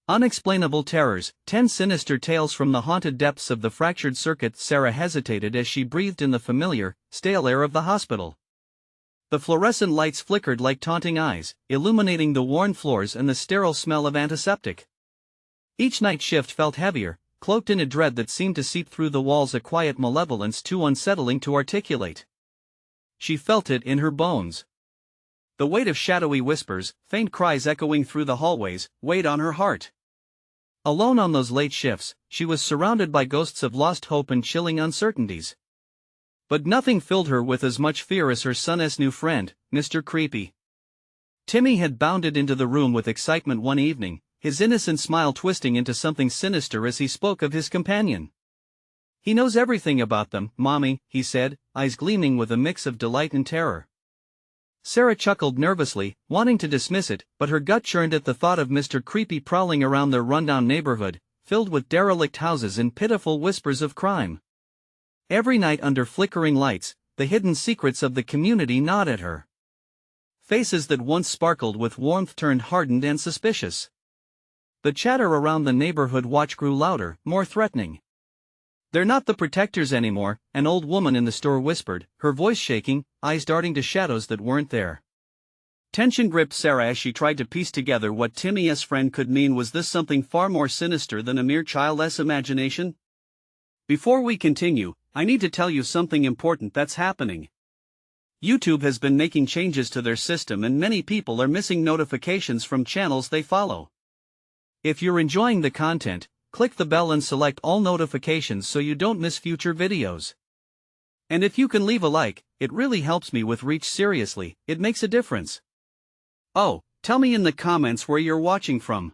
Unexplainable terrors, 10 sinister tales from the haunted depths of the fractured circuit. Sarah hesitated as she breathed in the familiar, stale air of the hospital. The fluorescent lights flickered like taunting eyes, illuminating the worn floors and the sterile smell of antiseptic. Each night shift felt heavier, cloaked in a dread that seemed to seep through the walls, a quiet malevolence too unsettling to articulate. She felt it in her bones. The weight of shadowy whispers, faint cries echoing through the hallways, weighed on her heart. Alone on those late shifts, she was surrounded by ghosts of lost hope and chilling uncertainties. But nothing filled her with as much fear as her son's new friend, Mr. Creepy. Timmy had bounded into the room with excitement one evening, his innocent smile twisting into something sinister as he spoke of his companion. "He knows everything about them, Mommy," he said, eyes gleaming with a mix of delight and terror. Sarah chuckled nervously, wanting to dismiss it, but her gut churned at the thought of Mr. Creepy prowling around their rundown neighborhood, filled with derelict houses and pitiful whispers of crime. Every night under flickering lights, the hidden secrets of the community gnawed at her. Faces that once sparkled with warmth turned hardened and suspicious. The chatter around the neighborhood watch grew louder, more threatening. "They're not the protectors anymore," an old woman in the store whispered, her voice shaking, eyes darting to shadows that weren't there. Tension gripped Sarah as she tried to piece together what Timmy's friend could mean. Was this something far more sinister than a mere child's imagination? "Before we continue, I need to tell you something important that's happening. YouTube has been making changes to their system and many people are missing notifications from channels they follow. If you're enjoying the content, click the bell and select all notifications so you don't miss future videos. And if you can leave a like, it really helps me with reach. Seriously, it makes a difference. Oh, tell me in the comments where you're watching from.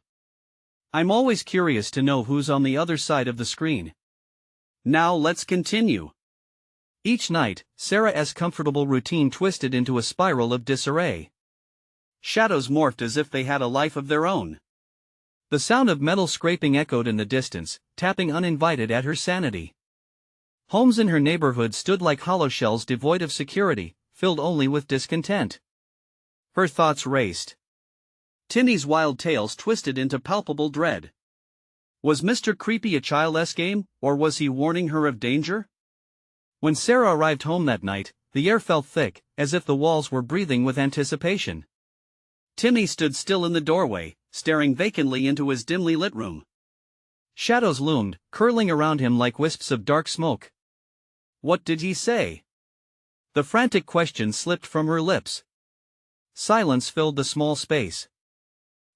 I'm always curious to know who's on the other side of the screen. Now let's continue." Each night, Sarah's comfortable routine twisted into a spiral of disarray. Shadows morphed as if they had a life of their own. The sound of metal scraping echoed in the distance, tapping uninvited at her sanity. Homes in her neighborhood stood like hollow shells devoid of security, filled only with discontent. Her thoughts raced. Timmy's wild tales twisted into palpable dread. Was Mr. Creepy a child's game, or was he warning her of danger? When Sarah arrived home that night, the air felt thick, as if the walls were breathing with anticipation. Timmy stood still in the doorway, staring vacantly into his dimly lit room. Shadows loomed, curling around him like wisps of dark smoke. What did he say? The frantic question slipped from her lips. Silence filled the small space.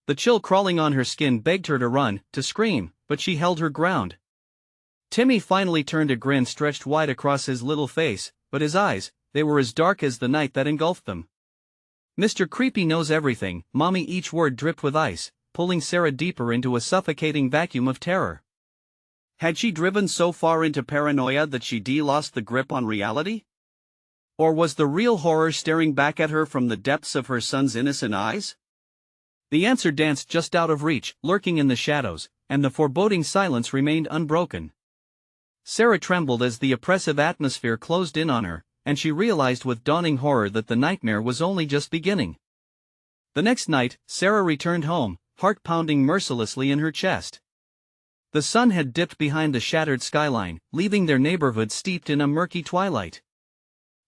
The chill crawling on her skin begged her to run, to scream, but she held her ground. Timmy finally turned, a grin stretched wide across his little face, but his eyes, they were as dark as the night that engulfed them. "Mr. Creepy knows everything, Mommy." Each word dripped with ice, pulling Sarah deeper into a suffocating vacuum of terror. Had she driven so far into paranoia that she lost the grip on reality? Or was the real horror staring back at her from the depths of her son's innocent eyes? The answer danced just out of reach, lurking in the shadows, and the foreboding silence remained unbroken. Sarah trembled as the oppressive atmosphere closed in on her, and she realized with dawning horror that the nightmare was only just beginning. The next night, Sarah returned home, heart pounding mercilessly in her chest. The sun had dipped behind the shattered skyline, leaving their neighborhood steeped in a murky twilight.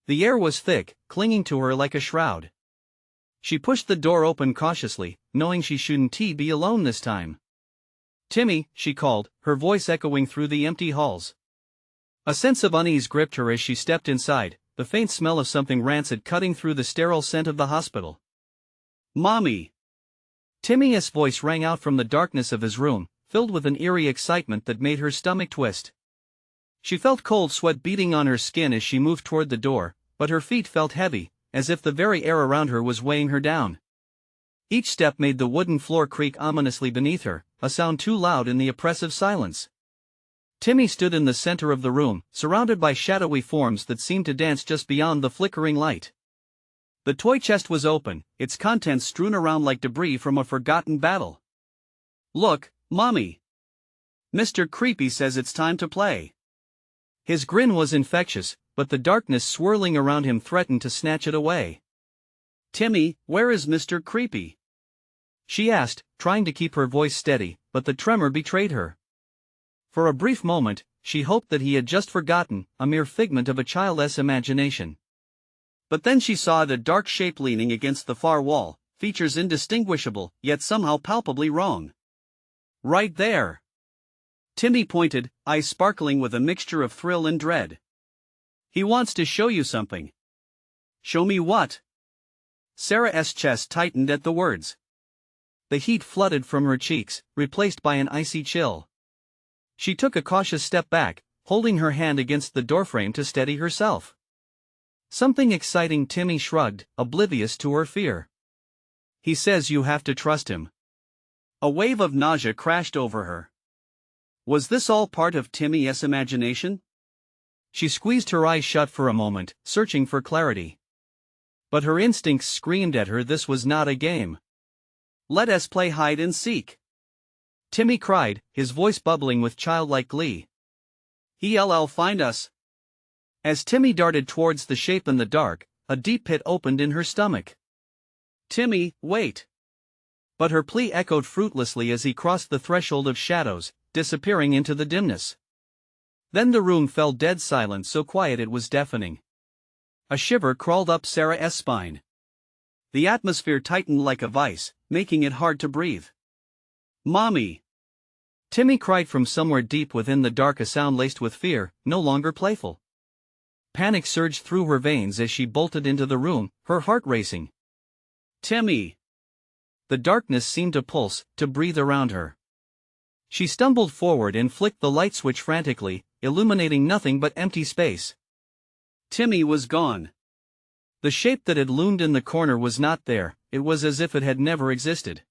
The air was thick, clinging to her like a shroud. She pushed the door open cautiously, knowing she shouldn't be alone this time. "Timmy," she called, her voice echoing through the empty halls. A sense of unease gripped her as she stepped inside, the faint smell of something rancid cutting through the sterile scent of the hospital. "Mommy!" Timmy's voice rang out from the darkness of his room, filled with an eerie excitement that made her stomach twist. She felt cold sweat beading on her skin as she moved toward the door, but her feet felt heavy, as if the very air around her was weighing her down. Each step made the wooden floor creak ominously beneath her, a sound too loud in the oppressive silence. Timmy stood in the center of the room, surrounded by shadowy forms that seemed to dance just beyond the flickering light. The toy chest was open, its contents strewn around like debris from a forgotten battle. "Look, Mommy! Mr. Creepy says it's time to play." His grin was infectious, but the darkness swirling around him threatened to snatch it away. "Timmy, where is Mr. Creepy?" she asked, trying to keep her voice steady, but the tremor betrayed her. For a brief moment, she hoped that he had just forgotten, a mere figment of a child's imagination. But then she saw the dark shape leaning against the far wall, features indistinguishable, yet somehow palpably wrong. Right there! Timmy pointed, eyes sparkling with a mixture of thrill and dread. He wants to show you something. Show me what? Sarah's chest tightened at the words. The heat flooded from her cheeks, replaced by an icy chill. She took a cautious step back, holding her hand against the doorframe to steady herself. Something exciting, Timmy shrugged, oblivious to her fear. He says you have to trust him. A wave of nausea crashed over her. Was this all part of Timmy's imagination? She squeezed her eyes shut for a moment, searching for clarity. But her instincts screamed at her this was not a game. Let us play hide and seek, Timmy cried, his voice bubbling with childlike glee. He'll find us. As Timmy darted towards the shape in the dark, a deep pit opened in her stomach. Timmy, wait! But her plea echoed fruitlessly as he crossed the threshold of shadows, disappearing into the dimness. Then the room fell dead silent, so quiet it was deafening. A shiver crawled up Sarah's spine. The atmosphere tightened like a vice, making it hard to breathe. Mommy! Timmy cried from somewhere deep within the dark, a sound laced with fear, no longer playful. Panic surged through her veins as she bolted into the room, her heart racing. Timmy! The darkness seemed to pulse, to breathe around her. She stumbled forward and flicked the light switch frantically, illuminating nothing but empty space. Timmy was gone. The shape that had loomed in the corner was not there, it was as if it had never existed.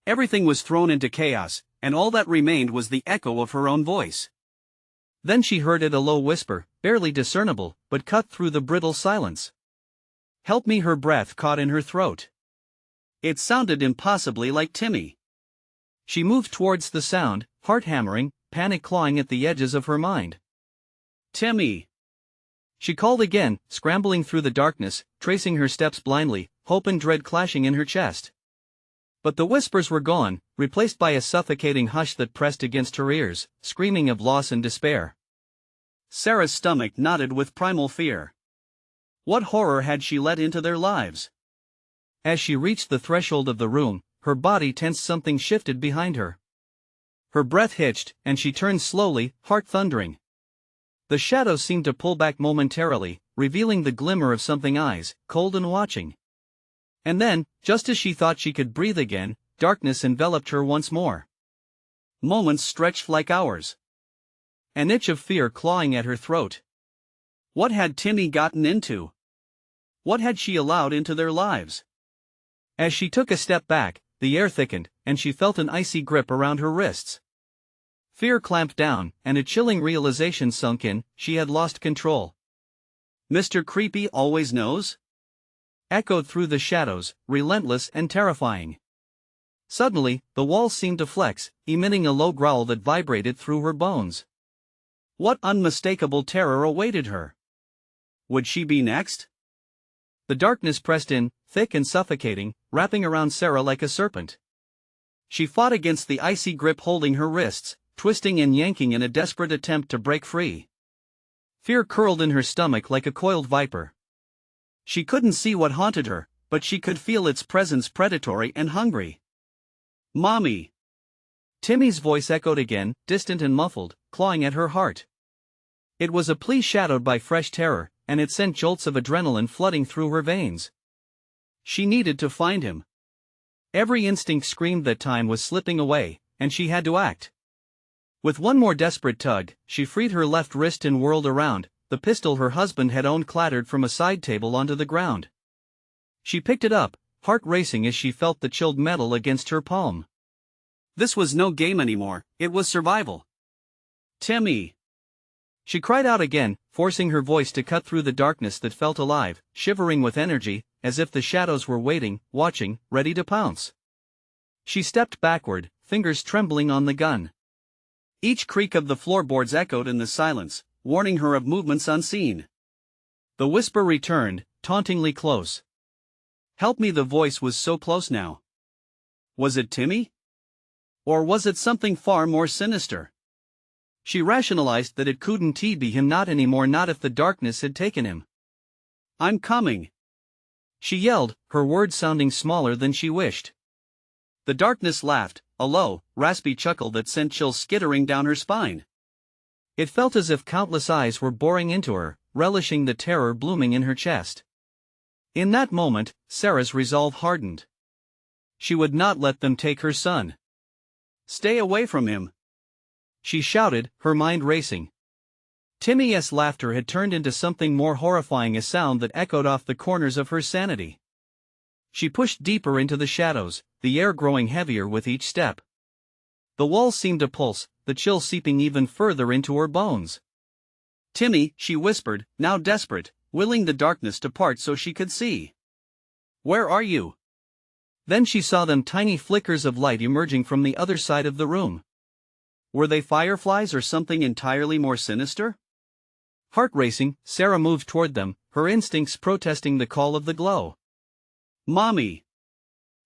Everything was thrown into chaos, and all that remained was the echo of her own voice. Then she heard it, a low whisper, barely discernible, but cut through the brittle silence. Help me! Her breath caught in her throat. It sounded impossibly like Timmy. She moved towards the sound, heart hammering, panic clawing at the edges of her mind. Timmy! She called again, scrambling through the darkness, tracing her steps blindly, hope and dread clashing in her chest. But the whispers were gone, replaced by a suffocating hush that pressed against her ears, screaming of loss and despair. Sarah's stomach knotted with primal fear. What horror had she let into their lives? As she reached the threshold of the room, her body tensed. Something shifted behind her. Her breath hitched, and she turned slowly, heart thundering. The shadows seemed to pull back momentarily, revealing the glimmer of something eyes, cold and watching. And then, just as she thought she could breathe again, darkness enveloped her once more. Moments stretched like hours. An itch of fear clawing at her throat. What had Timmy gotten into? What had she allowed into their lives? As she took a step back, the air thickened, and she felt an icy grip around her wrists. Fear clamped down, and a chilling realization sunk in, she had lost control. Mr. Creepy always knows? Echoed through the shadows, relentless and terrifying. Suddenly, the walls seemed to flex, emitting a low growl that vibrated through her bones. What unmistakable terror awaited her? Would she be next? The darkness pressed in, thick and suffocating, wrapping around Sarah like a serpent. She fought against the icy grip holding her wrists, twisting and yanking in a desperate attempt to break free. Fear curled in her stomach like a coiled viper. She couldn't see what haunted her, but she could feel its presence, predatory and hungry. Mommy! Timmy's voice echoed again, distant and muffled, clawing at her heart. It was a plea shadowed by fresh terror, and it sent jolts of adrenaline flooding through her veins. She needed to find him. Every instinct screamed that time was slipping away, and she had to act. With one more desperate tug, she freed her left wrist and whirled around. The pistol her husband had owned clattered from a side table onto the ground. She picked it up, heart racing as she felt the chilled metal against her palm. This was no game anymore, it was survival. Timmy! She cried out again, forcing her voice to cut through the darkness that felt alive, shivering with energy, as if the shadows were waiting, watching, ready to pounce. She stepped backward, fingers trembling on the gun. Each creak of the floorboards echoed in the silence, warning her of movements unseen. The whisper returned, tauntingly close. Help me! The voice was so close now. Was it Timmy? Or was it something far more sinister? She rationalized that it couldn't be him, not anymore, not if the darkness had taken him. "I'm coming," she yelled, her words sounding smaller than she wished. The darkness laughed, a low, raspy chuckle that sent chills skittering down her spine. It felt as if countless eyes were boring into her, relishing the terror blooming in her chest. In that moment, Sarah's resolve hardened. She would not let them take her son. "Stay away from him," she shouted, her mind racing. Timmy's laughter had turned into something more horrifying, a sound that echoed off the corners of her sanity. She pushed deeper into the shadows, the air growing heavier with each step. The walls seemed to pulse, the chill seeping even further into her bones. "Timmy," she whispered, now desperate, willing the darkness to part so she could see. "Where are you?" Then she saw them, tiny flickers of light emerging from the other side of the room. Were they fireflies or something entirely more sinister? Heart racing, Sarah moved toward them, her instincts protesting the call of the glow. "Mommy!"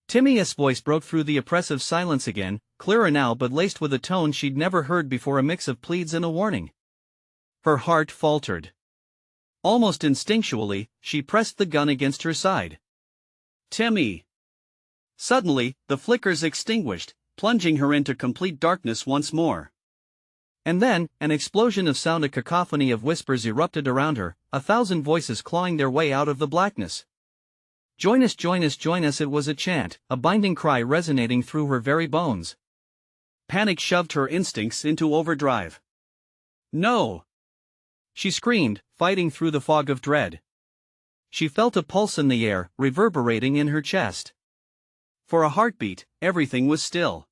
Timmy's voice broke through the oppressive silence again, clearer now but laced with a tone she'd never heard before, a mix of pleads and a warning. Her heart faltered. Almost instinctually, she pressed the gun against her side. "Timmy!" Suddenly, the flickers extinguished, plunging her into complete darkness once more. And then, an explosion of sound, a cacophony of whispers erupted around her, 1,000 voices clawing their way out of the blackness. "Join us, join us, join us!" It was a chant, a binding cry resonating through her very bones. Panic shoved her instincts into overdrive. "No!" she screamed, fighting through the fog of dread. She felt a pulse in the air, reverberating in her chest. For a heartbeat, everything was still.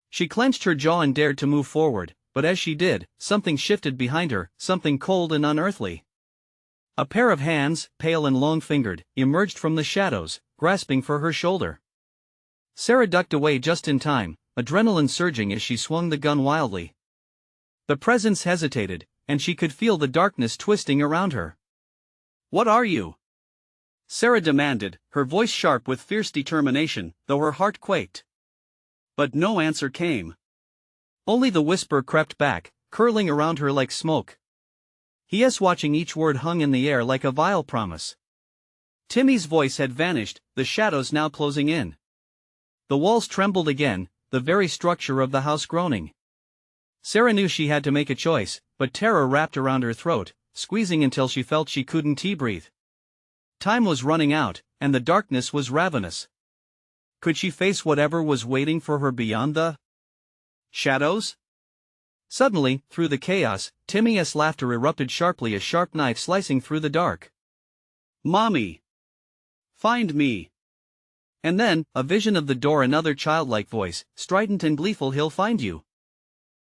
She clenched her jaw and dared to move forward, but as she did, something shifted behind her, something cold and unearthly. A pair of hands, pale and long-fingered, emerged from the shadows, grasping for her shoulder. Sarah ducked away just in time, adrenaline surging as she swung the gun wildly. The presence hesitated, and she could feel the darkness twisting around her. "What are you?" Sarah demanded, her voice sharp with fierce determination, though her heart quaked. But no answer came. Only the whisper crept back, curling around her like smoke. "He is watching." Each word hung in the air like a vile promise. Timmy's voice had vanished, the shadows now closing in. The walls trembled again, the very structure of the house groaning. Sarah knew she had to make a choice, but terror wrapped around her throat, squeezing until she felt she couldn't breathe. Time was running out, and the darkness was ravenous. Could she face whatever was waiting for her beyond the shadows? Suddenly, through the chaos, Timmy's laughter erupted sharply, a sharp knife slicing through the dark. "Mommy! Find me!" And then, a vision of the door, another childlike voice, strident and gleeful, "He'll find you."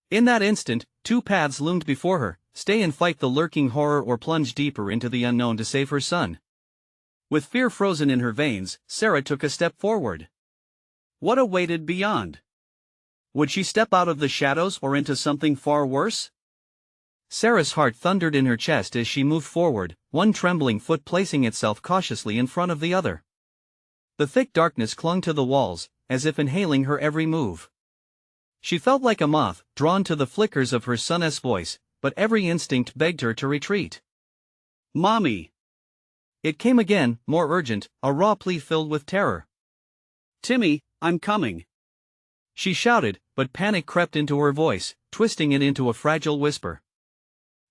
In that instant, two paths loomed before her: stay and fight the lurking horror, or plunge deeper into the unknown to save her son. With fear frozen in her veins, Sarah took a step forward. What awaited beyond? Would she step out of the shadows or into something far worse? Sarah's heart thundered in her chest as she moved forward, one trembling foot placing itself cautiously in front of the other. The thick darkness clung to the walls, as if inhaling her every move. She felt like a moth, drawn to the flickers of her son's voice, but every instinct begged her to retreat. "Mommy!" It came again, more urgent, a raw plea filled with terror. "Timmy, I'm coming!" she shouted, but panic crept into her voice, twisting it into a fragile whisper.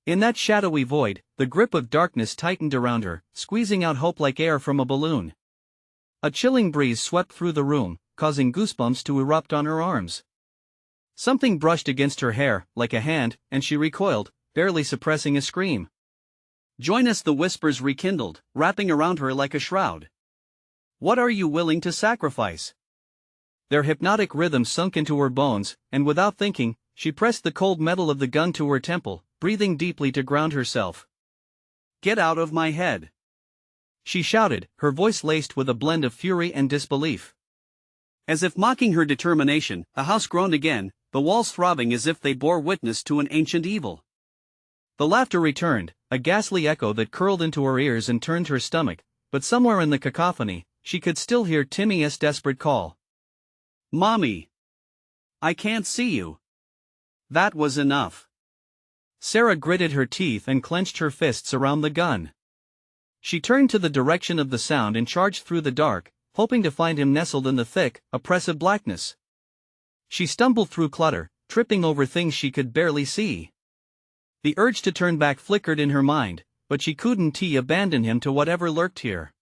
In that shadowy void, the grip of darkness tightened around her, squeezing out hope like air from a balloon. A chilling breeze swept through the room, causing goosebumps to erupt on her arms. Something brushed against her hair, like a hand, and she recoiled, barely suppressing a scream. "Join us!" the whispers rekindled, wrapping around her like a shroud. "What are you willing to sacrifice?" Their hypnotic rhythm sunk into her bones, and without thinking, she pressed the cold metal of the gun to her temple, breathing deeply to ground herself. "Get out of my head!" she shouted, her voice laced with a blend of fury and disbelief. As if mocking her determination, the house groaned again, the walls throbbing as if they bore witness to an ancient evil. The laughter returned, a ghastly echo that curled into her ears and turned her stomach, but somewhere in the cacophony, she could still hear Timmy's desperate call. "Mommy!" I can't see you. That was enough. Sarah gritted her teeth and clenched her fists around the gun. She turned to the direction of the sound and charged through the dark, hoping to find him nestled in the thick, oppressive blackness. She stumbled through clutter, tripping over things she could barely see. The urge to turn back flickered in her mind, but she couldn't abandon him to whatever lurked here.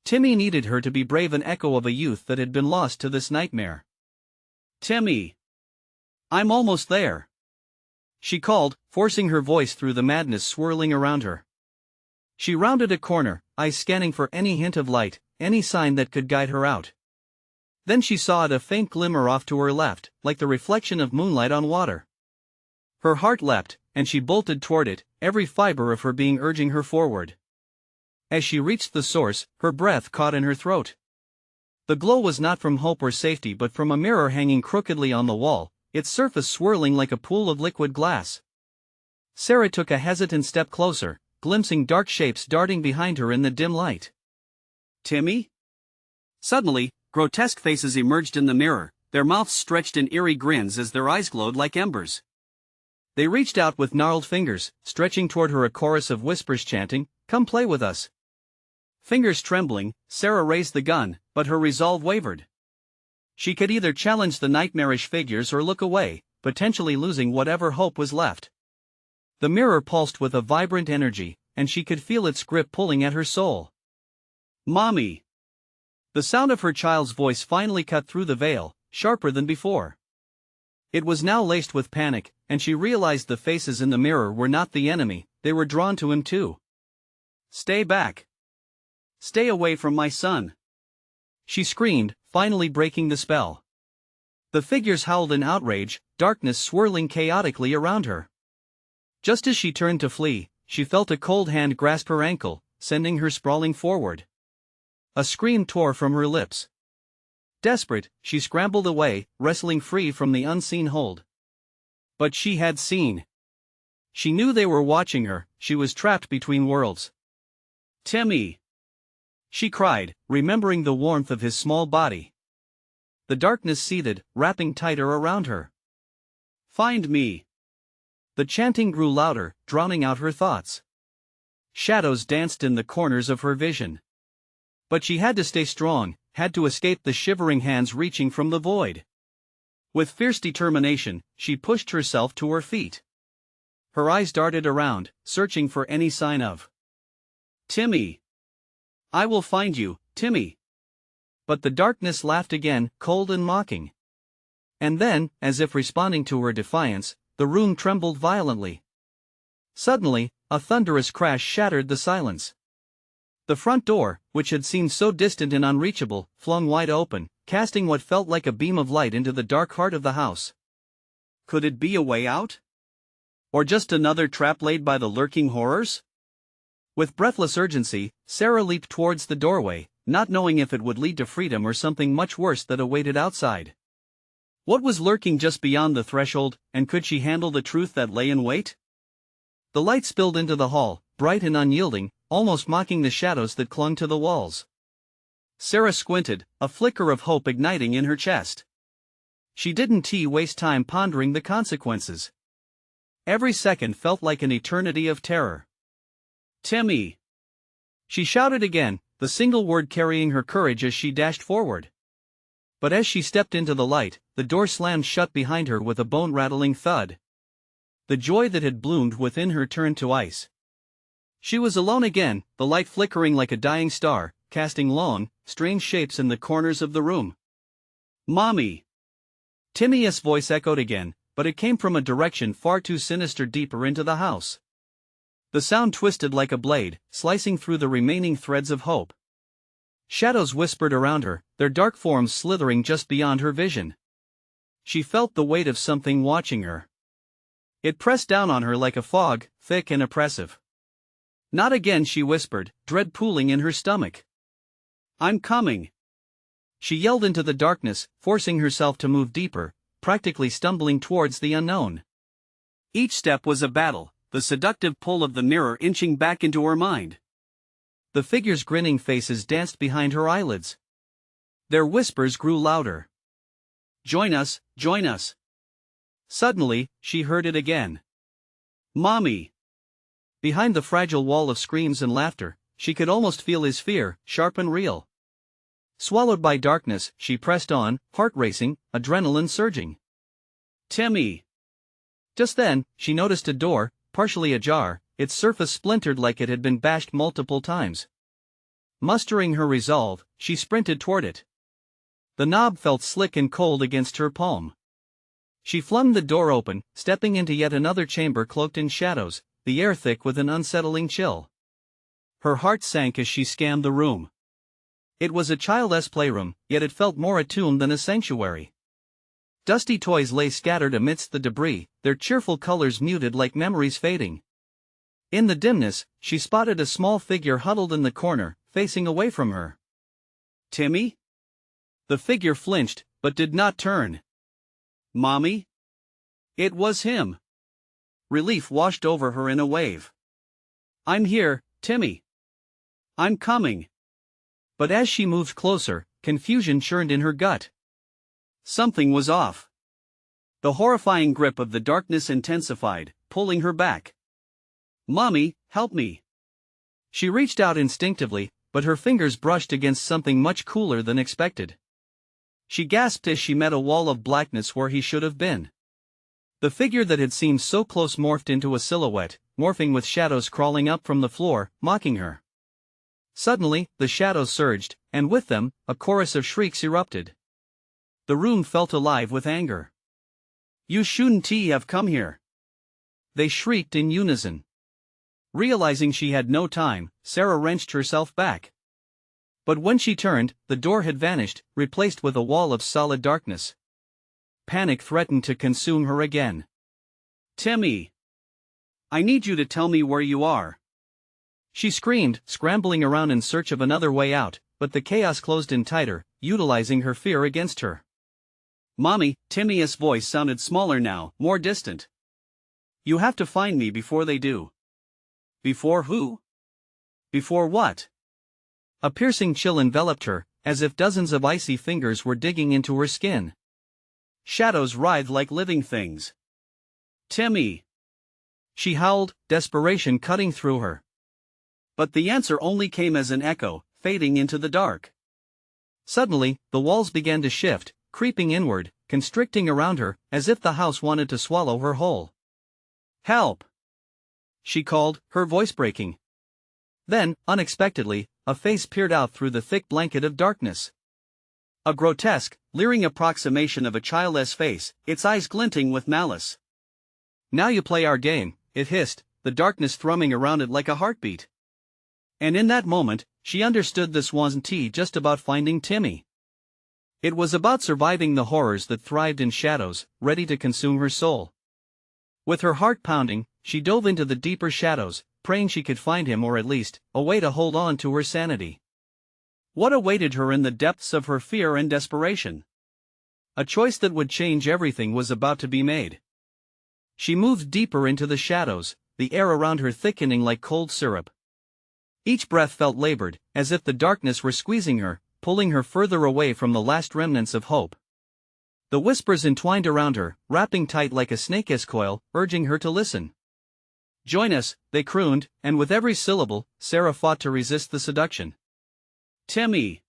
Timmy needed her to be brave, an echo of a youth that had been lost to this nightmare. Timmy! I'm almost there. She called, forcing her voice through the madness swirling around her. She rounded a corner, eyes scanning for any hint of light, any sign that could guide her out. Then she saw a faint glimmer off to her left, like the reflection of moonlight on water. Her heart leapt, and she bolted toward it, every fiber of her being urging her forward. As she reached the source, her breath caught in her throat. The glow was not from hope or safety but from a mirror hanging crookedly on the wall, its surface swirling like a pool of liquid glass. Sarah took a hesitant step closer, glimpsing dark shapes darting behind her in the dim light. Timmy? Suddenly, grotesque faces emerged in the mirror, their mouths stretched in eerie grins as their eyes glowed like embers. They reached out with gnarled fingers, stretching toward her a chorus of whispers chanting, "Come play with us." Fingers trembling, Sarah raised the gun, but her resolve wavered. She could either challenge the nightmarish figures or look away, potentially losing whatever hope was left. The mirror pulsed with a vibrant energy, and she could feel its grip pulling at her soul. "Mommy!" The sound of her child's voice finally cut through the veil, sharper than before. It was now laced with panic, and she realized the faces in the mirror were not the enemy, they were drawn to him too. "Stay back! Stay away from my son!" She screamed, finally breaking the spell. The figures howled in outrage, darkness swirling chaotically around her. Just as she turned to flee, she felt a cold hand grasp her ankle, sending her sprawling forward. A scream tore from her lips. Desperate, she scrambled away, wrestling free from the unseen hold. But she had seen. She knew they were watching her, she was trapped between worlds. "Timmy!" she cried, remembering the warmth of his small body. The darkness seethed, wrapping tighter around her. "Find me!" The chanting grew louder, drowning out her thoughts. Shadows danced in the corners of her vision. But she had to stay strong, had to escape the shivering hands reaching from the void. With fierce determination, she pushed herself to her feet. Her eyes darted around, searching for any sign of Timmy. "I will find you, Timmy." But the darkness laughed again, cold and mocking. And then, as if responding to her defiance, the room trembled violently. Suddenly, a thunderous crash shattered the silence. The front door, which had seemed so distant and unreachable, flung wide open, casting what felt like a beam of light into the dark heart of the house. Could it be a way out? Or just another trap laid by the lurking horrors? With breathless urgency, Sarah leaped towards the doorway, not knowing if it would lead to freedom or something much worse that awaited outside. What was lurking just beyond the threshold, and could she handle the truth that lay in wait? The light spilled into the hall, bright and unyielding, almost mocking the shadows that clung to the walls. Sarah squinted, a flicker of hope igniting in her chest. She didn't waste time pondering the consequences. Every second felt like an eternity of terror. "Timmy!" she shouted again, the single word carrying her courage as she dashed forward. But as she stepped into the light, the door slammed shut behind her with a bone-rattling thud. The joy that had bloomed within her turned to ice. She was alone again, the light flickering like a dying star, casting long, strange shapes in the corners of the room. "Mommy!" Timmy's voice echoed again, but it came from a direction far too sinister, deeper into the house. The sound twisted like a blade, slicing through the remaining threads of hope. Shadows whispered around her, their dark forms slithering just beyond her vision. She felt the weight of something watching her. It pressed down on her like a fog, thick and oppressive. "Not again," she whispered, dread pooling in her stomach. "I'm coming!" She yelled into the darkness, forcing herself to move deeper, practically stumbling towards the unknown. Each step was a battle, the seductive pull of the mirror inching back into her mind. The figures' grinning faces danced behind her eyelids. Their whispers grew louder. Join us, join us. Suddenly, she heard it again. Mommy! Behind the fragile wall of screams and laughter, she could almost feel his fear, sharp and real. Swallowed by darkness, she pressed on, heart racing, adrenaline surging. Timmy! Just then, she noticed a door, partially ajar, its surface splintered like it had been bashed multiple times. Mustering her resolve, she sprinted toward it. The knob felt slick and cold against her palm. She flung the door open, stepping into yet another chamber cloaked in shadows, the air thick with an unsettling chill. Her heart sank as she scanned the room. It was a child's playroom, yet it felt more attuned than a sanctuary. Dusty toys lay scattered amidst the debris, their cheerful colors muted like memories fading. In the dimness, she spotted a small figure huddled in the corner, facing away from her. Timmy? The figure flinched, but did not turn. Mommy? It was him. Relief washed over her in a wave. I'm here, Timmy. I'm coming. But as she moved closer, confusion churned in her gut. Something was off. The horrifying grip of the darkness intensified, pulling her back. Mommy, help me. She reached out instinctively, but her fingers brushed against something much cooler than expected. She gasped as she met a wall of blackness where he should have been. The figure that had seemed so close morphed into a silhouette, morphing with shadows crawling up from the floor, mocking her. Suddenly, the shadows surged, and with them, a chorus of shrieks erupted. The room felt alive with anger. You shouldn't have come here. They shrieked in unison. Realizing she had no time, Sarah wrenched herself back. But when she turned, the door had vanished, replaced with a wall of solid darkness. Panic threatened to consume her again. Timmy! I need you to tell me where you are. She screamed, scrambling around in search of another way out, but the chaos closed in tighter, utilizing her fear against her. Mommy, Timmy's voice sounded smaller now, more distant. You have to find me before they do. Before who? Before what? A piercing chill enveloped her, as if dozens of icy fingers were digging into her skin. Shadows writhed like living things. Timmy! She howled, desperation cutting through her. But the answer only came as an echo, fading into the dark. Suddenly, the walls began to shift, creeping inward, constricting around her, as if the house wanted to swallow her whole. Help! She called, her voice breaking. Then, unexpectedly, a face peered out through the thick blanket of darkness. A grotesque, leering approximation of a child's face, its eyes glinting with malice. Now you play our game, it hissed, the darkness thrumming around it like a heartbeat. And in that moment, she understood this wasn't just about finding Timmy. It was about surviving the horrors that thrived in shadows, ready to consume her soul. With her heart pounding, she dove into the deeper shadows, praying she could find him or at least, a way to hold on to her sanity. What awaited her in the depths of her fear and desperation? A choice that would change everything was about to be made. She moved deeper into the shadows, the air around her thickening like cold syrup. Each breath felt labored, as if the darkness were squeezing her, pulling her further away from the last remnants of hope. The whispers entwined around her, wrapping tight like a snake's coil, urging her to listen. Join us, they crooned, and with every syllable, Sarah fought to resist the seduction. Timmy!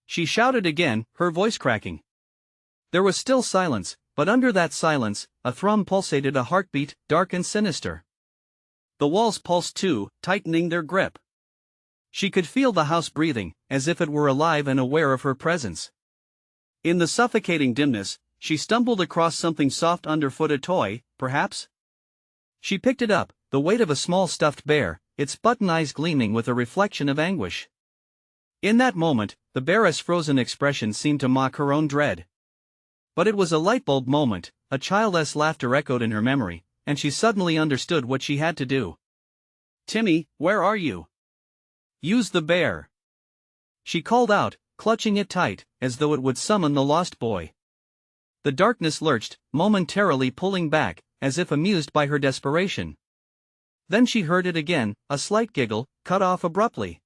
She shouted again, her voice cracking. There was still silence, but under that silence, a thrum pulsated, a heartbeat, dark and sinister. The walls pulsed too, tightening their grip. She could feel the house breathing, as if it were alive and aware of her presence. In the suffocating dimness, she stumbled across something soft underfoot, a toy, perhaps? She picked it up, the weight of a small stuffed bear, its button eyes gleaming with a reflection of anguish. In that moment, the bear's frozen expression seemed to mock her own dread. But it was a lightbulb moment, a child's laughter echoed in her memory, and she suddenly understood what she had to do. Timmy, where are you? Use the bear. She called out, clutching it tight, as though it would summon the lost boy. The darkness lurched, momentarily pulling back, as if amused by her desperation. Then she heard it again, a slight giggle, cut off abruptly.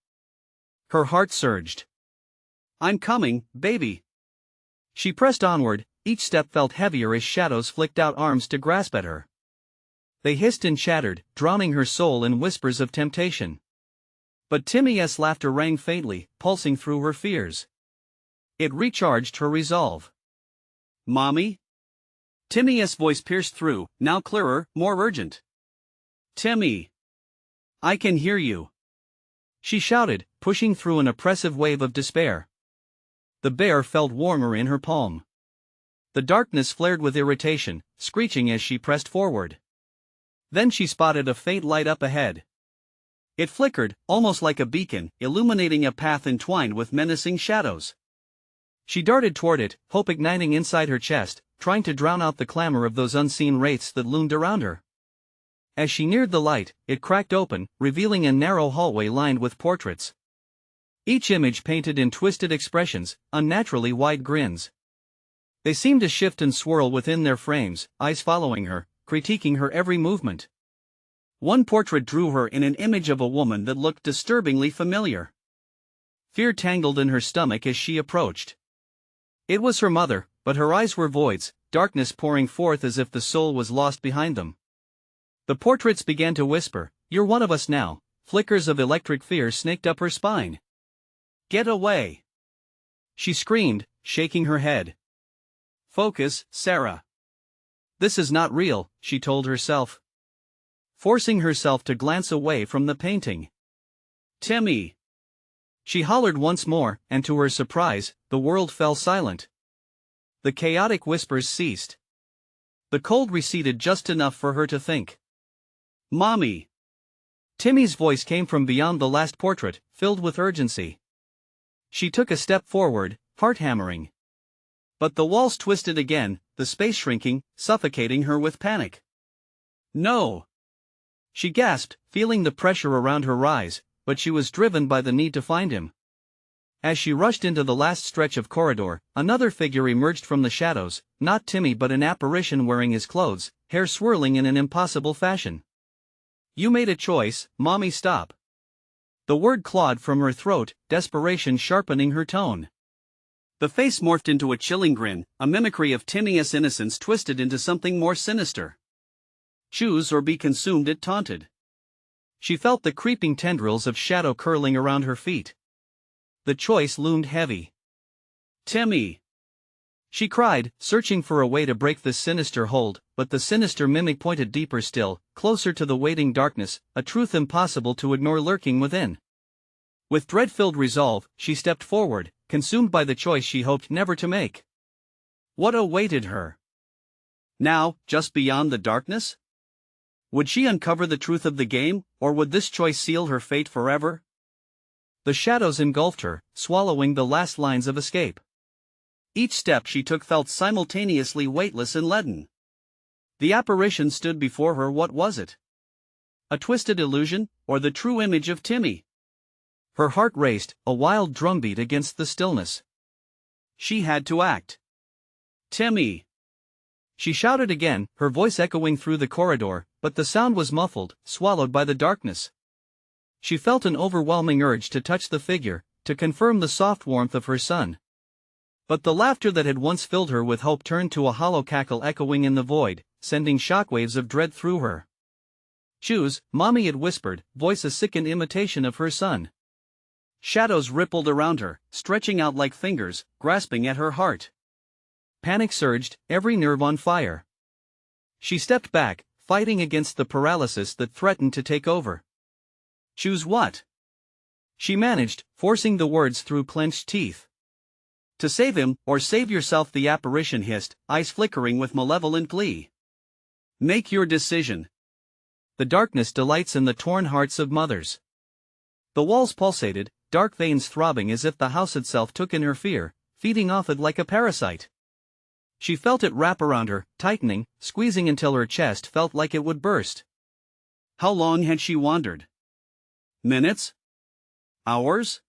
Her heart surged. I'm coming, baby. She pressed onward, Each step felt heavier as shadows flicked out arms to grasp at her. They hissed and chattered, drowning her soul in whispers of temptation. But Timmy's laughter rang faintly, pulsing through her fears. It recharged her resolve. "Mommy?" Timmy's voice pierced through, now clearer, more urgent. "Timmy! I can hear you!" she shouted, pushing through an oppressive wave of despair. The bear felt warmer in her palm. The darkness flared with irritation, screeching as she pressed forward. Then she spotted a faint light up ahead. It flickered, almost like a beacon, illuminating a path entwined with menacing shadows. She darted toward it, hope igniting inside her chest, trying to drown out the clamor of those unseen wraiths that loomed around her. As she neared the light, it cracked open, revealing a narrow hallway lined with portraits. Each image painted in twisted expressions, unnaturally wide grins. They seemed to shift and swirl within their frames, eyes following her, critiquing her every movement. One portrait drew her in an image of a woman that looked disturbingly familiar. Fear tangled in her stomach as she approached. It was her mother, but her eyes were voids, darkness pouring forth as if the soul was lost behind them. The portraits began to whisper, "You're one of us now." Flickers of electric fear snaked up her spine. "Get away!" she screamed, shaking her head. "Focus, Sarah. This is not real," she told herself, forcing herself to glance away from the painting. "Timmy!" she hollered once more, and to her surprise, the world fell silent. The chaotic whispers ceased. The cold receded just enough for her to think. "Mommy!" Timmy's voice came from beyond the last portrait, filled with urgency. She took a step forward, heart hammering. But the walls twisted again, the space shrinking, suffocating her with panic. "No!" she gasped, feeling the pressure around her rise, but she was driven by the need to find him. As she rushed into the last stretch of corridor, another figure emerged from the shadows, not Timmy but an apparition wearing his clothes, hair swirling in an impossible fashion. "You made a choice, Mommy, stop." The word clawed from her throat, desperation sharpening her tone. The face morphed into a chilling grin, a mimicry of Timmy's innocence twisted into something more sinister. "Choose or be consumed," it taunted. She felt the creeping tendrils of shadow curling around her feet. The choice loomed heavy. "Timmy!" she cried, searching for a way to break the sinister hold, but the sinister mimic pointed deeper still, closer to the waiting darkness, a truth impossible to ignore lurking within. With dread-filled resolve, she stepped forward, consumed by the choice she hoped never to make. What awaited her? Now, just beyond the darkness? Would she uncover the truth of the game, or would this choice seal her fate forever? The shadows engulfed her, swallowing the last lines of escape. Each step she took felt simultaneously weightless and leaden. The apparition stood before her. What was it? A twisted illusion, or the true image of Timmy? Her heart raced, a wild drumbeat against the stillness. She had to act. "Timmy!" she shouted again, her voice echoing through the corridor, but the sound was muffled, swallowed by the darkness. She felt an overwhelming urge to touch the figure, to confirm the soft warmth of her son. But the laughter that had once filled her with hope turned to a hollow cackle echoing in the void, sending shockwaves of dread through her. "Choose, Mommy," it whispered, voice a sickened imitation of her son. Shadows rippled around her, stretching out like fingers, grasping at her heart. Panic surged, every nerve on fire. She stepped back, fighting against the paralysis that threatened to take over. "Choose what?" she managed, forcing the words through clenched teeth. "To save him, or save yourself," the apparition hissed, eyes flickering with malevolent glee. "Make your decision." The darkness delights in the torn hearts of mothers. The walls pulsated, dark veins throbbing as if the house itself took in her fear, feeding off it like a parasite. She felt it wrap around her, tightening, squeezing until her chest felt like it would burst. How long had she wandered? Minutes? Hours?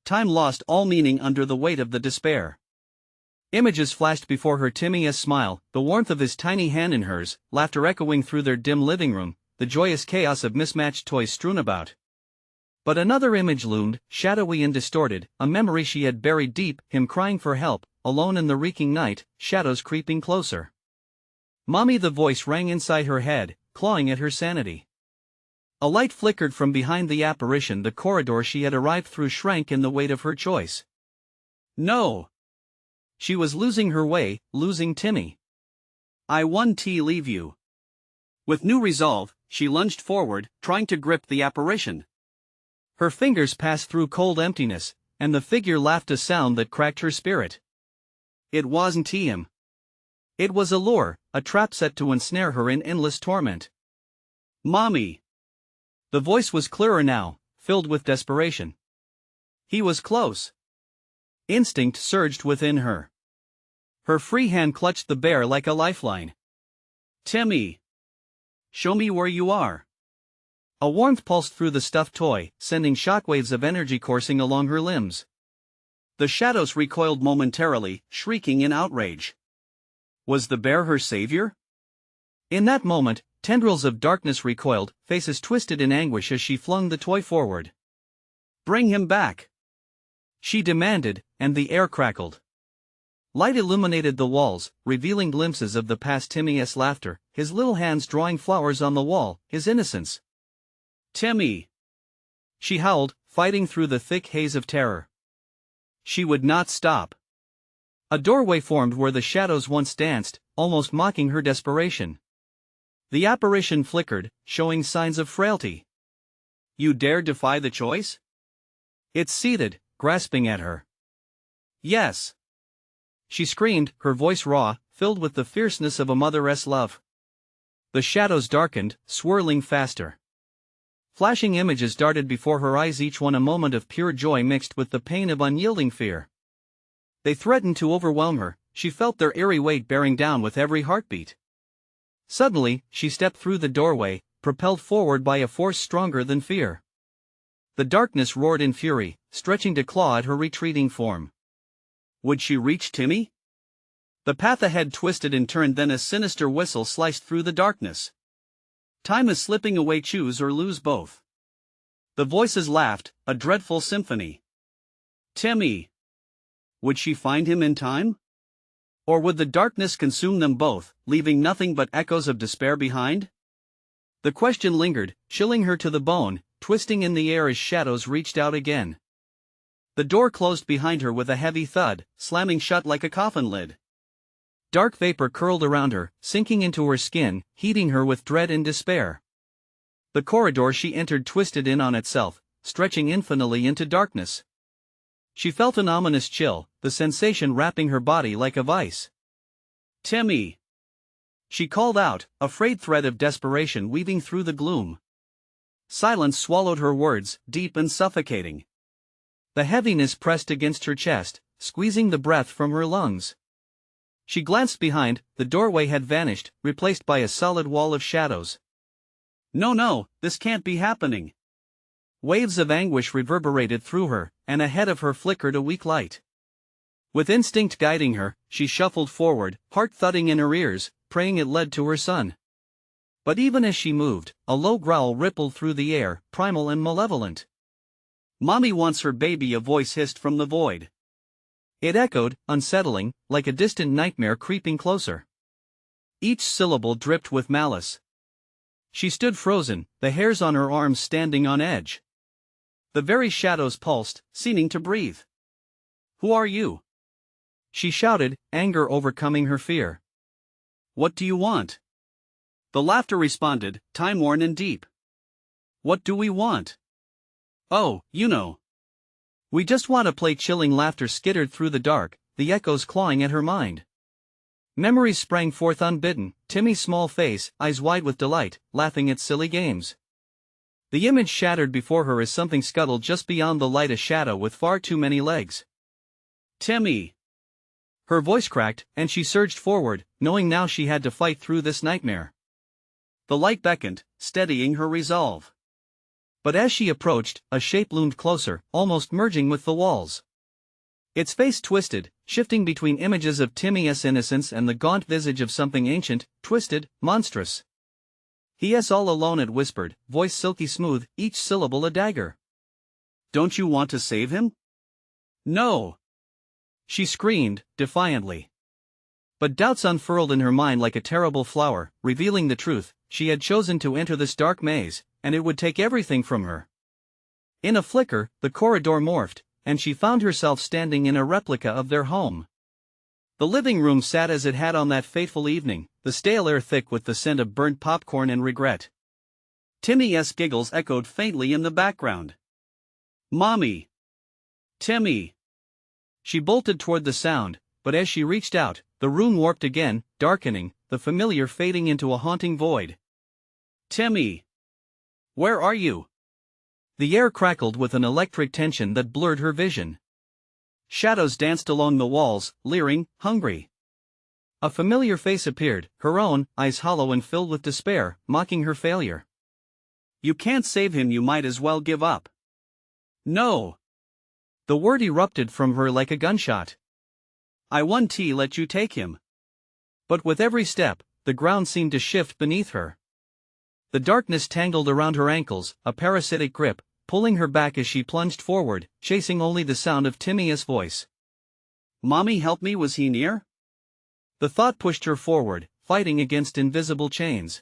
Time lost all meaning under the weight of the despair. Images flashed before her: Timmy's smile, the warmth of his tiny hand in hers, laughter echoing through their dim living room, the joyous chaos of mismatched toys strewn about. But another image loomed, shadowy and distorted, a memory she had buried deep, him crying for help, alone in the reeking night, shadows creeping closer. "Mommy," the voice rang inside her head, clawing at her sanity. A light flickered from behind the apparition. The corridor she had arrived through shrank in the weight of her choice. No! She was losing her way, losing Timmy. "I won't leave you." With new resolve, she lunged forward, trying to grip the apparition. Her fingers passed through cold emptiness, and the figure laughed a sound that cracked her spirit. It wasn't him. It was a lure, a trap set to ensnare her in endless torment. "Mommy!" The voice was clearer now, filled with desperation. He was close. Instinct surged within her. Her free hand clutched the bear like a lifeline. "Timmy! Show me where you are." A warmth pulsed through the stuffed toy, sending shockwaves of energy coursing along her limbs. The shadows recoiled momentarily, shrieking in outrage. Was the bear her savior? In that moment, tendrils of darkness recoiled, faces twisted in anguish as she flung the toy forward. "Bring him back!" she demanded, and the air crackled. Light illuminated the walls, revealing glimpses of the past Timmy's laughter, his little hands drawing flowers on the wall, his innocence. "Timmy!" she howled, fighting through the thick haze of terror. She would not stop. A doorway formed where the shadows once danced, almost mocking her desperation. The apparition flickered, showing signs of frailty. "You dare defy the choice?" It seethed, grasping at her. "Yes!" she screamed, her voice raw, filled with the fierceness of a mother's love. The shadows darkened, swirling faster. Flashing images darted before her eyes, each one a moment of pure joy mixed with the pain of unyielding fear. They threatened to overwhelm her, she felt their eerie weight bearing down with every heartbeat. Suddenly, she stepped through the doorway, propelled forward by a force stronger than fear. The darkness roared in fury, stretching to claw at her retreating form. Would she reach Timmy? The path ahead twisted and turned, then a sinister whistle sliced through the darkness. "Time is slipping away, choose or lose both." The voices laughed, a dreadful symphony. Timmy! Would she find him in time? Or would the darkness consume them both, leaving nothing but echoes of despair behind? The question lingered, chilling her to the bone, twisting in the air as shadows reached out again. The door closed behind her with a heavy thud, slamming shut like a coffin lid. Dark vapor curled around her, sinking into her skin, heating her with dread and despair. The corridor she entered twisted in on itself, stretching infinitely into darkness. She felt an ominous chill, the sensation wrapping her body like a vice. "Timmy!" she called out, a frayed thread of desperation weaving through the gloom. Silence swallowed her words, deep and suffocating. The heaviness pressed against her chest, squeezing the breath from her lungs. She glanced behind, the doorway had vanished, replaced by a solid wall of shadows. No, this can't be happening. Waves of anguish reverberated through her, and ahead of her flickered a weak light. With instinct guiding her, she shuffled forward, heart thudding in her ears, praying it led to her son. But even as she moved, a low growl rippled through the air, primal and malevolent. "Mommy wants her baby," a voice hissed from the void. It echoed, unsettling, like a distant nightmare creeping closer. Each syllable dripped with malice. She stood frozen, the hairs on her arms standing on edge. The very shadows pulsed, seeming to breathe. "Who are you?" she shouted, anger overcoming her fear. "What do you want?" The laughter responded, time-worn and deep. "What do we want?" "Oh, you know. We just want to play." Chilling laughter skittered through the dark, the echoes clawing at her mind. Memories sprang forth unbidden, Timmy's small face, eyes wide with delight, laughing at silly games. The image shattered before her as something scuttled just beyond the light, a shadow with far too many legs. "Timmy!" Her voice cracked, and she surged forward, knowing now she had to fight through this nightmare. The light beckoned, steadying her resolve. But as she approached, a shape loomed closer, almost merging with the walls. Its face twisted, shifting between images of Timmy's innocence and the gaunt visage of something ancient, twisted, monstrous. "He is all alone," it whispered, voice silky smooth, each syllable a dagger. Don't you want to save him? No! She screamed, defiantly. But doubts unfurled in her mind like a terrible flower, revealing the truth. She had chosen to enter this dark maze, and it would take everything from her. In a flicker, the corridor morphed, and she found herself standing in a replica of their home. The living room sat as it had on that fateful evening, the stale air thick with the scent of burnt popcorn and regret. Timmy's giggles echoed faintly in the background. Mommy! Timmy! She bolted toward the sound, but as she reached out, the room warped again, darkening, the familiar fading into a haunting void. Timmy! Where are you? The air crackled with an electric tension that blurred her vision. Shadows danced along the walls, leering, hungry. A familiar face appeared, her own, eyes hollow and filled with despair, mocking her failure. You can't save him, you might as well give up. No! The word erupted from her like a gunshot. I won't let you take him. But with every step, the ground seemed to shift beneath her. The darkness tangled around her ankles, a parasitic grip, pulling her back as she plunged forward, chasing only the sound of Timmy's voice. Mommy, help me, was he near? The thought pushed her forward, fighting against invisible chains.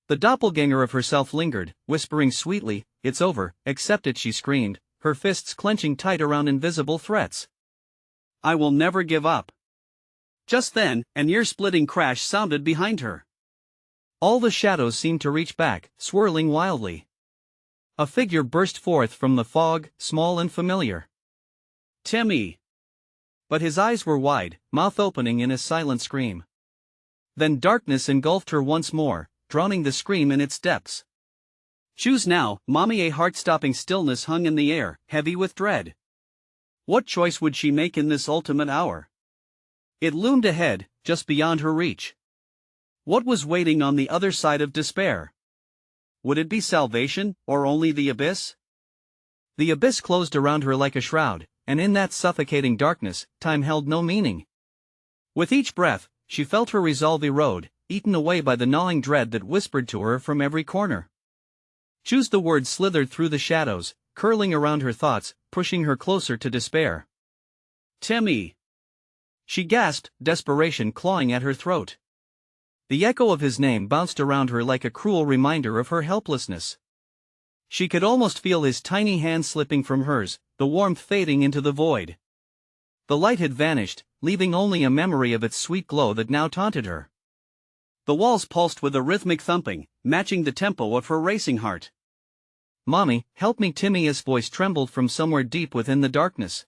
The doppelganger of herself lingered, whispering sweetly, it's over, accept it, she screamed, her fists clenching tight around invisible threats. I will never give up. Just then, an ear-splitting crash sounded behind her. All the shadows seemed to reach back, swirling wildly. A figure burst forth from the fog, small and familiar. Timmy! But his eyes were wide, mouth opening in a silent scream. Then darkness engulfed her once more, drowning the scream in its depths. Choose now, Mommy. A heart-stopping stillness hung in the air, heavy with dread. What choice would she make in this ultimate hour? It loomed ahead, just beyond her reach. What was waiting on the other side of despair? Would it be salvation, or only the abyss? The abyss closed around her like a shroud, and in that suffocating darkness, time held no meaning. With each breath, she felt her resolve erode, eaten away by the gnawing dread that whispered to her from every corner. Choose. The words slithered through the shadows, curling around her thoughts, pushing her closer to despair. Timmy! She gasped, desperation clawing at her throat. The echo of his name bounced around her like a cruel reminder of her helplessness. She could almost feel his tiny hand slipping from hers, the warmth fading into the void. The light had vanished, leaving only a memory of its sweet glow that now taunted her. The walls pulsed with a rhythmic thumping, matching the tempo of her racing heart. Mommy, help me! Timmy's voice trembled from somewhere deep within the darkness.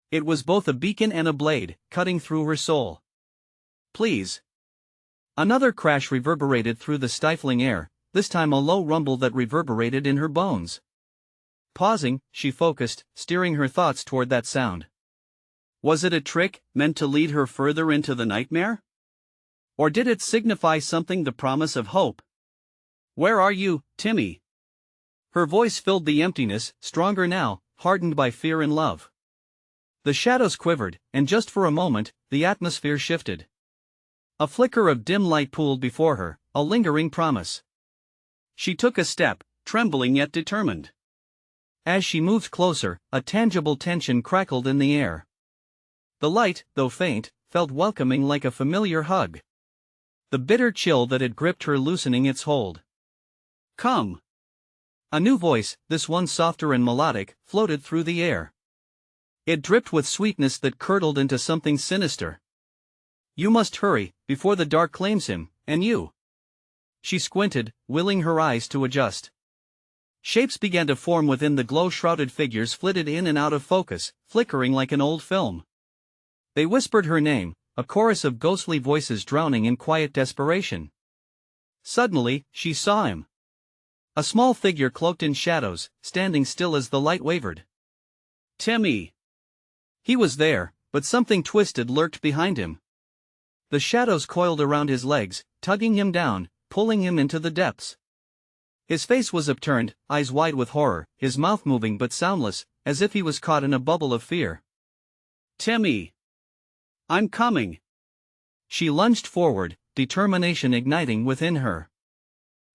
It was both a beacon and a blade, cutting through her soul. Please. Another crash reverberated through the stifling air, this time a low rumble that reverberated in her bones. Pausing, she focused, steering her thoughts toward that sound. Was it a trick, meant to lead her further into the nightmare? Or did it signify something, the promise of hope? Where are you, Timmy? Her voice filled the emptiness, stronger now, hardened by fear and love. The shadows quivered, and just for a moment, the atmosphere shifted. A flicker of dim light pooled before her, a lingering promise. She took a step, trembling yet determined. As she moved closer, a tangible tension crackled in the air. The light, though faint, felt welcoming like a familiar hug. The bitter chill that had gripped her loosening its hold. Come. A new voice, this one softer and melodic, floated through the air. It dripped with sweetness that curdled into something sinister. You must hurry, before the dark claims him, and you. She squinted, willing her eyes to adjust. Shapes began to form within the glow-shrouded figures, flitted in and out of focus, flickering like an old film. They whispered her name, a chorus of ghostly voices drowning in quiet desperation. Suddenly, she saw him. A small figure cloaked in shadows, standing still as the light wavered. Timmy! He was there, but something twisted lurked behind him. The shadows coiled around his legs, tugging him down, pulling him into the depths. His face was upturned, eyes wide with horror, his mouth moving but soundless, as if he was caught in a bubble of fear. Timmy! I'm coming! She lunged forward, determination igniting within her.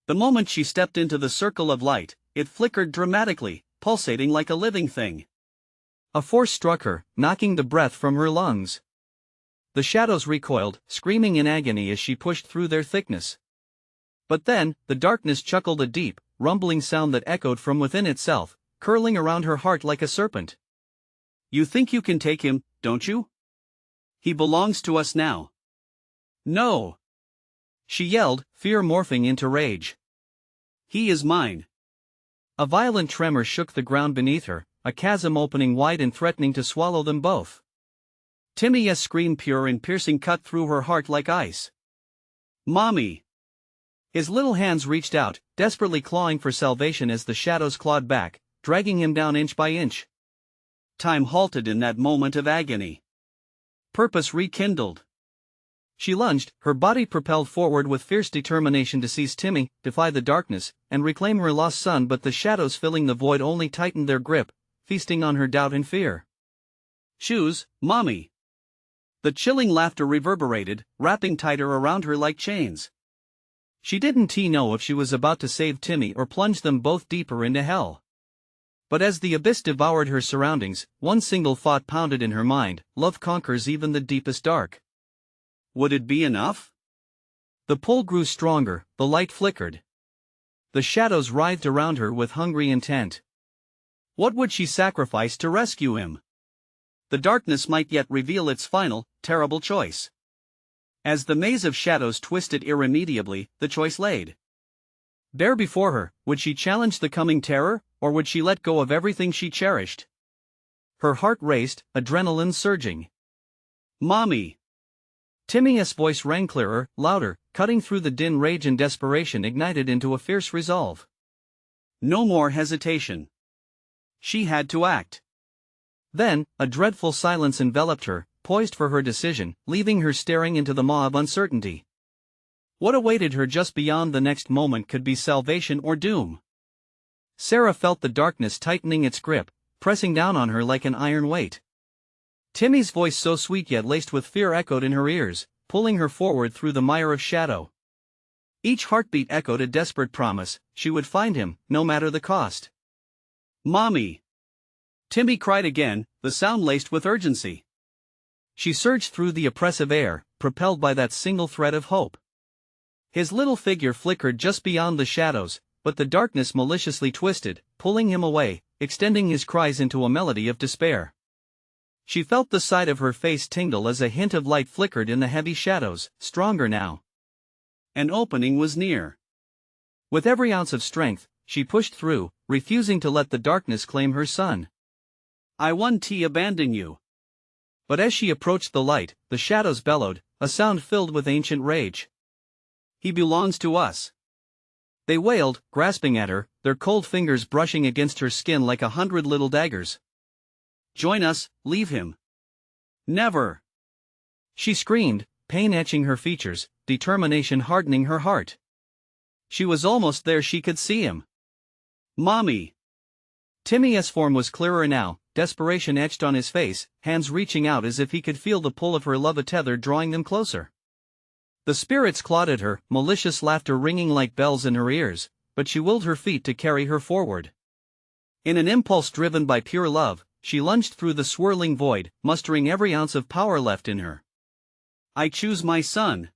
The moment she stepped into the circle of light, it flickered dramatically, pulsating like a living thing. A force struck her, knocking the breath from her lungs. The shadows recoiled, screaming in agony as she pushed through their thickness. But then, the darkness chuckled a deep, rumbling sound that echoed from within itself, curling around her heart like a serpent. "You think you can take him, don't you? He belongs to us now." "No!" she yelled, fear morphing into rage. "He is mine." A violent tremor shook the ground beneath her, a chasm opening wide and threatening to swallow them both. Timmy's scream, pure and piercing, cut through her heart like ice. "Mommy!" His little hands reached out, desperately clawing for salvation as the shadows clawed back, dragging him down inch by inch. Time halted in that moment of agony. Purpose rekindled. She lunged, her body propelled forward with fierce determination to seize Timmy, defy the darkness, and reclaim her lost son, but the shadows filling the void only tightened their grip, feasting on her doubt and fear. "Shoes, Mommy!" The chilling laughter reverberated, wrapping tighter around her like chains. She didn't know if she was about to save Timmy or plunge them both deeper into hell. But as the abyss devoured her surroundings, one single thought pounded in her mind: love conquers even the deepest dark. Would it be enough? The pull grew stronger, the light flickered. The shadows writhed around her with hungry intent. What would she sacrifice to rescue him? The darkness might yet reveal its final, terrible choice. As the maze of shadows twisted irremediably, the choice laid bare before her. Would she challenge the coming terror, or would she let go of everything she cherished? Her heart raced, adrenaline surging. "Mommy!" Timmy's voice rang clearer, louder, cutting through the din. Rage and desperation ignited into a fierce resolve. No more hesitation. She had to act. Then, a dreadful silence enveloped her, poised for her decision, leaving her staring into the maw of uncertainty. What awaited her just beyond the next moment could be salvation or doom. Sarah felt the darkness tightening its grip, pressing down on her like an iron weight. Timmy's voice, so sweet yet laced with fear, echoed in her ears, pulling her forward through the mire of shadow. Each heartbeat echoed a desperate promise: she would find him, no matter the cost. "Mommy!" Timmy cried again, the sound laced with urgency. She surged through the oppressive air, propelled by that single thread of hope. His little figure flickered just beyond the shadows, but the darkness maliciously twisted, pulling him away, extending his cries into a melody of despair. She felt the side of her face tingle as a hint of light flickered in the heavy shadows, stronger now. An opening was near. With every ounce of strength, she pushed through, refusing to let the darkness claim her son. "I won't abandon you." But as she approached the light, the shadows bellowed, a sound filled with ancient rage. "He belongs to us." They wailed, grasping at her, their cold fingers brushing against her skin like 100 little daggers. "Join us, leave him." "Never!" she screamed, pain etching her features, determination hardening her heart. She was almost there, she could see him. "Mommy!" Timmy's form was clearer now, desperation etched on his face, hands reaching out as if he could feel the pull of her love, a tether drawing them closer. The spirits clawed at her, malicious laughter ringing like bells in her ears, but she willed her feet to carry her forward. In an impulse driven by pure love, she lunged through the swirling void, mustering every ounce of power left in her. "I choose my son."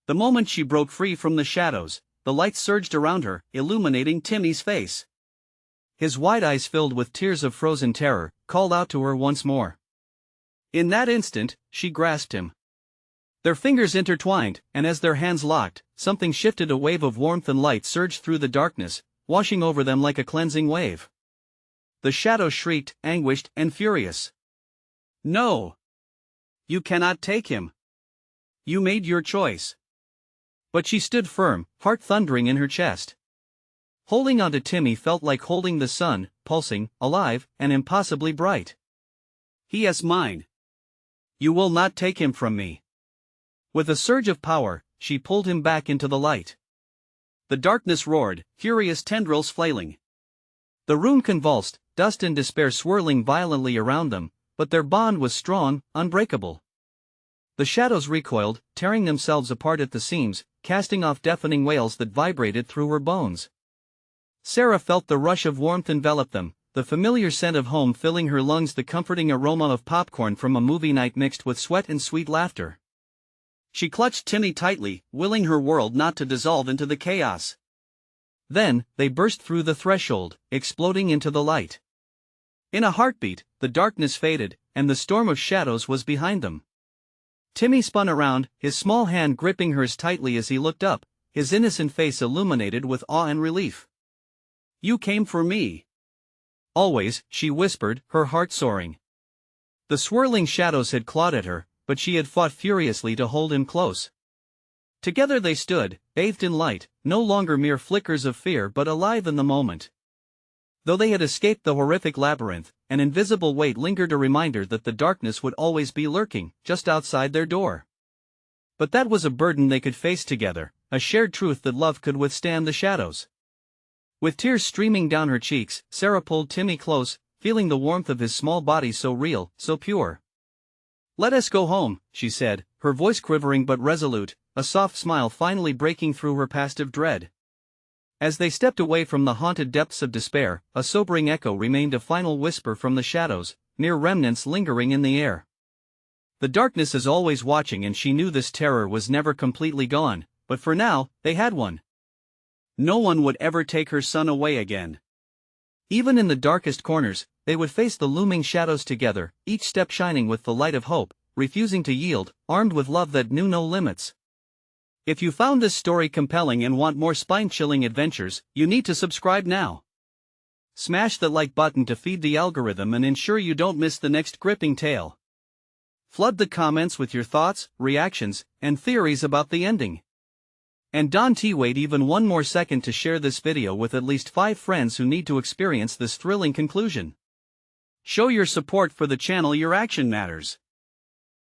The moment she broke free from the shadows, the light surged around her, illuminating Timmy's face. His wide eyes, filled with tears of frozen terror, called out to her once more. In that instant, she grasped him. Their fingers intertwined, and as their hands locked, something shifted. A wave of warmth and light surged through the darkness, washing over them like a cleansing wave. The shadows shrieked, anguished and furious. "No! You cannot take him. You made your choice." But she stood firm, heart thundering in her chest. Holding onto Timmy felt like holding the sun, pulsing, alive, and impossibly bright. "He is mine. You will not take him from me." With a surge of power, she pulled him back into the light. The darkness roared, furious tendrils flailing. The room convulsed, dust and despair swirling violently around them, but their bond was strong, unbreakable. The shadows recoiled, tearing themselves apart at the seams, casting off deafening wails that vibrated through her bones. Sarah felt the rush of warmth envelop them, the familiar scent of home filling her lungs, the comforting aroma of popcorn from a movie night mixed with sweat and sweet laughter. She clutched Timmy tightly, willing her world not to dissolve into the chaos. Then, they burst through the threshold, exploding into the light. In a heartbeat, the darkness faded, and the storm of shadows was behind them. Timmy spun around, his small hand gripping hers tightly as he looked up, his innocent face illuminated with awe and relief. "You came for me." "Always," she whispered, her heart soaring. The swirling shadows had clawed at her, but she had fought furiously to hold him close. Together they stood, bathed in light, no longer mere flickers of fear but alive in the moment. Though they had escaped the horrific labyrinth, an invisible weight lingered, a reminder that the darkness would always be lurking, just outside their door. But that was a burden they could face together, a shared truth that love could withstand the shadows. With tears streaming down her cheeks, Sarah pulled Timmy close, feeling the warmth of his small body so real, so pure. "Let us go home," she said, her voice quivering but resolute, a soft smile finally breaking through her passive dread. As they stepped away from the haunted depths of despair, a sobering echo remained, a final whisper from the shadows, mere remnants lingering in the air. The darkness is always watching, and she knew this terror was never completely gone, but for now, they had one. No one would ever take her son away again. Even in the darkest corners, they would face the looming shadows together, each step shining with the light of hope, refusing to yield, armed with love that knew no limits. If you found this story compelling and want more spine-chilling adventures, you need to subscribe now. Smash the like button to feed the algorithm and ensure you don't miss the next gripping tale. Flood the comments with your thoughts, reactions, and theories about the ending. And don't wait even one more second to share this video with at least 5 friends who need to experience this thrilling conclusion. Show your support for the channel. Your action matters.